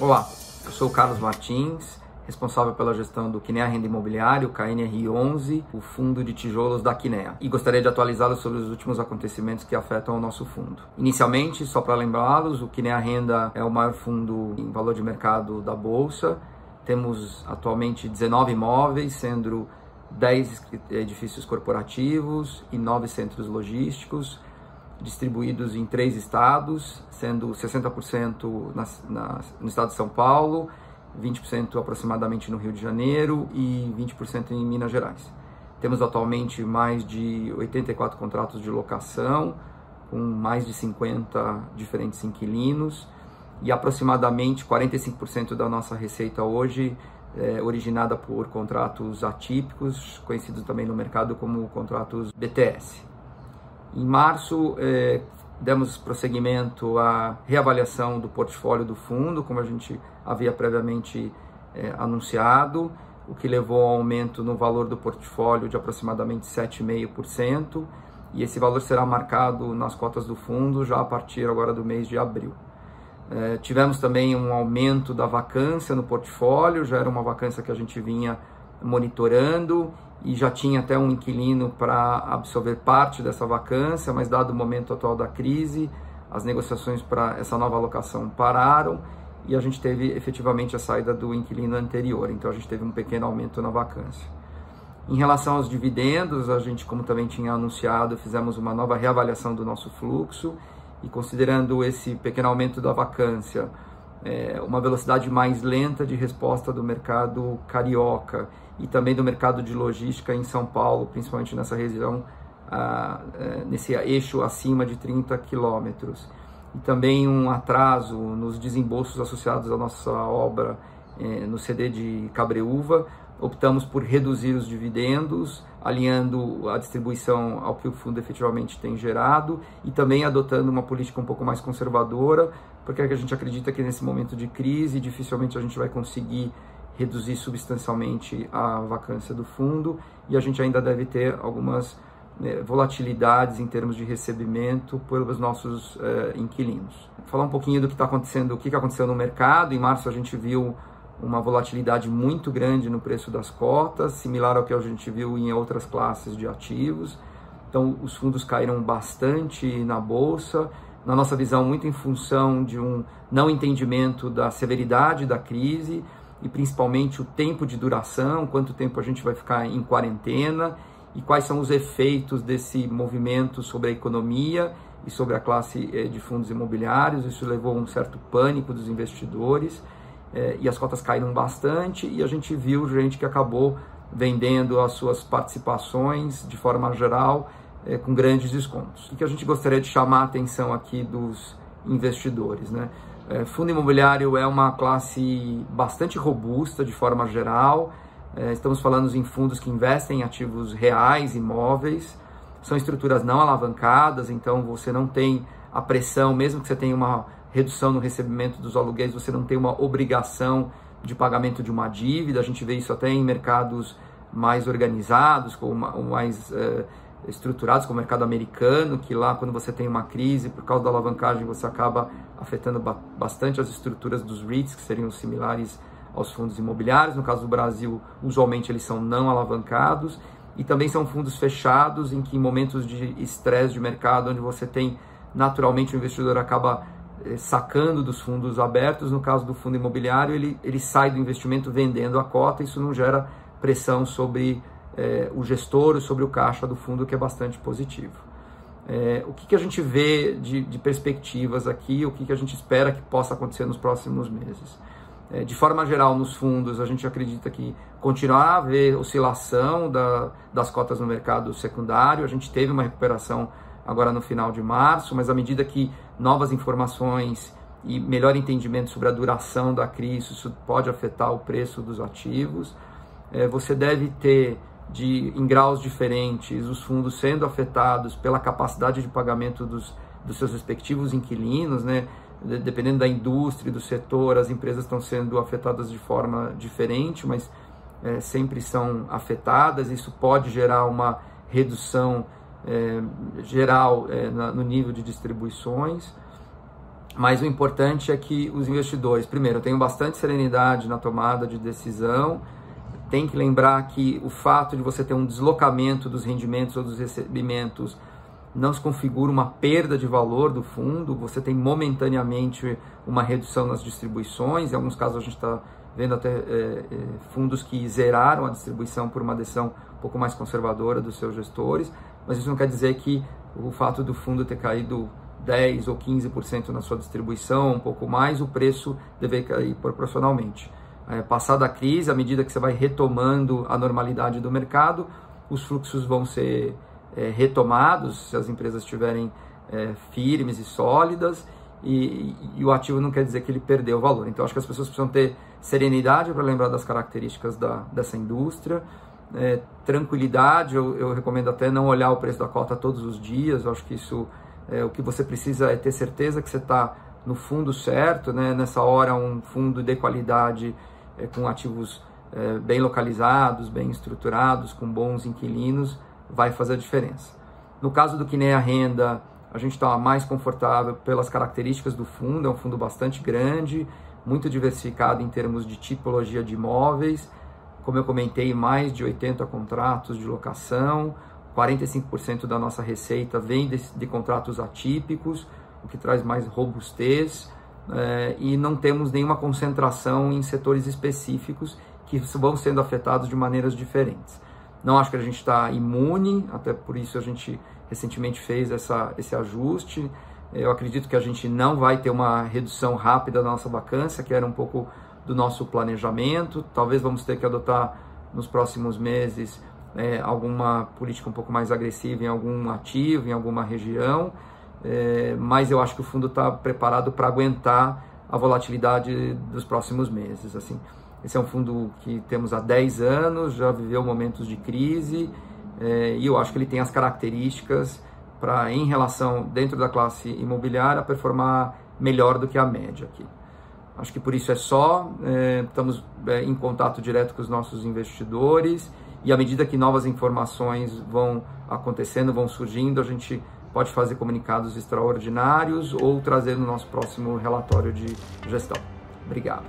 Olá, eu sou o Carlos Martins, responsável pela gestão do Kinea Renda Imobiliária, o KNR11, o fundo de tijolos da Kinea, e gostaria de atualizá-los sobre os últimos acontecimentos que afetam o nosso fundo. Inicialmente, só para lembrá-los, o Kinea Renda é o maior fundo em valor de mercado da Bolsa. Temos atualmente 19 imóveis, sendo 10 edifícios corporativos e 9 centros logísticos, distribuídos em 3 estados, sendo 60% no estado de São Paulo, 20% aproximadamente no Rio de Janeiro e 20% em Minas Gerais. Temos atualmente mais de 84 contratos de locação, com mais de 50 diferentes inquilinos, e aproximadamente 45% da nossa receita hoje é originada por contratos atípicos, conhecidos também no mercado como contratos BTS. Em março, demos prosseguimento à reavaliação do portfólio do fundo, como a gente havia previamente anunciado, o que levou ao aumento no valor do portfólio de aproximadamente 7,5%, e esse valor será marcado nas cotas do fundo já a partir agora do mês de abril. Tivemos também um aumento da vacância no portfólio, já era uma vacância que a gente vinha monitorando, e já tinha até um inquilino para absorver parte dessa vacância, mas dado o momento atual da crise, as negociações para essa nova alocação pararam e a gente teve efetivamente a saída do inquilino anterior, então a gente teve um pequeno aumento na vacância. Em relação aos dividendos, a gente, como também tinha anunciado, fizemos uma nova reavaliação do nosso fluxo e, considerando esse pequeno aumento da vacância, uma velocidade mais lenta de resposta do mercado carioca e também do mercado de logística em São Paulo, principalmente nessa região, nesse eixo acima de 30 quilômetros. E também um atraso nos desembolsos associados à nossa obra no CD de Cabreúva, optamos por reduzir os dividendos, alinhando a distribuição ao que o fundo efetivamente tem gerado e também adotando uma política um pouco mais conservadora, porque a gente acredita que nesse momento de crise dificilmente a gente vai conseguir reduzir substancialmente a vacância do fundo e a gente ainda deve ter algumas volatilidades em termos de recebimento pelos nossos inquilinos. Falar um pouquinho do que está acontecendo, o que aconteceu no mercado. Em março a gente viu uma volatilidade muito grande no preço das cotas, similar ao que a gente viu em outras classes de ativos. Então os fundos caíram bastante na bolsa, na nossa visão muito em função de um não entendimento da severidade da crise e principalmente o tempo de duração, quanto tempo a gente vai ficar em quarentena e quais são os efeitos desse movimento sobre a economia e sobre a classe de fundos imobiliários. Isso levou a um certo pânico dos investidores e as cotas caíram bastante e a gente viu gente que acabou vendendo as suas participações de forma geral com grandes descontos. O que a gente gostaria de chamar a atenção aqui dos investidores, né? Fundo imobiliário é uma classe bastante robusta de forma geral. Estamos falando em fundos que investem em ativos reais, imóveis, são estruturas não alavancadas, então você não tem a pressão, mesmo que você tenha uma redução no recebimento dos aluguéis, você não tem uma obrigação de pagamento de uma dívida. A gente vê isso até em mercados mais organizados, mais estruturados, como o mercado americano, que lá quando você tem uma crise, por causa da alavancagem, você acaba afetando bastante as estruturas dos REITs, que seriam similares aos fundos imobiliários. No caso do Brasil, usualmente eles são não alavancados e também são fundos fechados, em que em momentos de estresse de mercado, onde você tem, naturalmente, o investidor acaba sacando dos fundos abertos. No caso do fundo imobiliário, ele sai do investimento vendendo a cota, isso não gera pressão sobre o gestor, sobre o caixa do fundo, que é bastante positivo. O que a gente vê de perspectivas aqui, o que a gente espera que possa acontecer nos próximos meses? De forma geral, nos fundos, a gente acredita que continuará a haver oscilação das cotas no mercado secundário. A gente teve uma recuperação agora no final de março, mas à medida que novas informações e melhor entendimento sobre a duração da crise, isso pode afetar o preço dos ativos. Você deve ter, em graus diferentes, os fundos sendo afetados pela capacidade de pagamento dos seus respectivos inquilinos, né? Dependendo da indústria e do setor, as empresas estão sendo afetadas de forma diferente, mas sempre são afetadas. Isso pode gerar uma redução geral no nível de distribuições, mas o importante é que os investidores, primeiro, tenham bastante serenidade na tomada de decisão. Tem que lembrar que o fato de você ter um deslocamento dos rendimentos ou dos recebimentos não se configura uma perda de valor do fundo, você tem momentaneamente uma redução nas distribuições. Em alguns casos a gente está vendo até fundos que zeraram a distribuição por uma decisão um pouco mais conservadora dos seus gestores, mas isso não quer dizer que o fato do fundo ter caído 10% ou 15% na sua distribuição, um pouco mais, o preço deve cair proporcionalmente. Passada a crise, à medida que você vai retomando a normalidade do mercado, os fluxos vão ser retomados, se as empresas estiverem firmes e sólidas, e o ativo não quer dizer que ele perdeu o valor. Então, acho que as pessoas precisam ter serenidade para lembrar das características dessa indústria, tranquilidade. Eu recomendo até não olhar o preço da cota todos os dias. Eu acho que isso, o que você precisa é ter certeza que você está no fundo certo, né? Nessa hora, um fundo de qualidade, com ativos bem localizados, bem estruturados, com bons inquilinos, vai fazer a diferença. No caso do Kinea Renda, a gente está mais confortável pelas características do fundo. É um fundo bastante grande, muito diversificado em termos de tipologia de imóveis. Como eu comentei, mais de 80 contratos de locação, 45% da nossa receita vem de contratos atípicos, o que traz mais robustez, e não temos nenhuma concentração em setores específicos que vão sendo afetados de maneiras diferentes. Não acho que a gente está imune, até por isso a gente recentemente fez esse ajuste. Eu acredito que a gente não vai ter uma redução rápida da nossa vacância, que era um pouco do nosso planejamento. Talvez vamos ter que adotar nos próximos meses alguma política um pouco mais agressiva em algum ativo, em alguma região, mas eu acho que o fundo está preparado para aguentar a volatilidade dos próximos meses. Assim, esse é um fundo que temos há 10 anos, já viveu momentos de crise, e eu acho que ele tem as características para, em relação, dentro da classe imobiliária, performar melhor do que a média aqui. Acho que por isso estamos em contato direto com os nossos investidores, e à medida que novas informações vão acontecendo, vão surgindo, a gente pode fazer comunicados extraordinários ou trazer no nosso próximo relatório de gestão. Obrigado.